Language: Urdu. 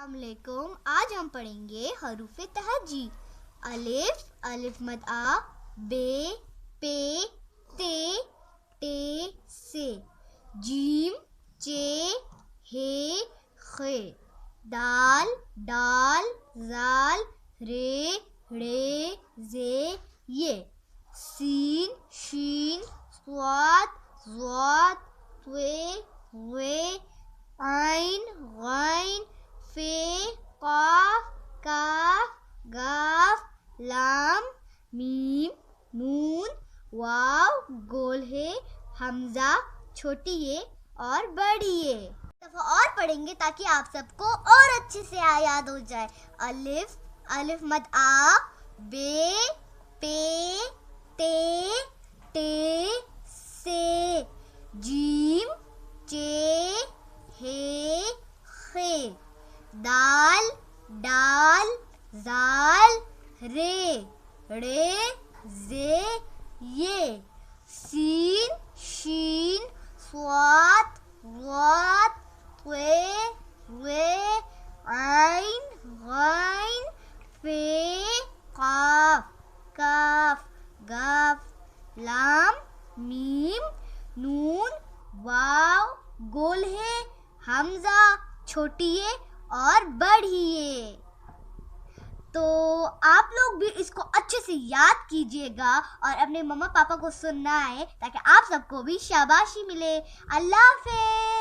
السلام علیکم. آج ہم پڑھیں گے حروف تہجی. الف الف مد آ، بے پے تے ٹے سے، جیم چے ہے خے، دال ڈال زال رے ڑے زے یہ، سین شین صاد ضاد طے غے، عین غین فے قاف کاف گاف لام میم نون واو گول ہے، حمزہ چھوٹی ہے اور بڑی ہے. دفعہ اور پڑھیں گے تاکہ آپ سب کو اور اچھے سے یاد ہو جائے. الف الف مد آ، بے پے تے ٹے سے، جیم چے ہے خے، دال ڈال زال رے ڑے زے یہ، سین شین صاد ضاد طے غے، عین غین فے قاف کاف گاف لام میم نون واو گول ہے، حمزہ چھوٹی ہے اور بڑی ہے. تو آپ لوگ بھی اس کو اچھے سے یاد کیجیے گا اور اپنے مما پاپا کو سنائیں تاکہ آپ سب کو بھی شاباشی ملے. اللہ حافظ.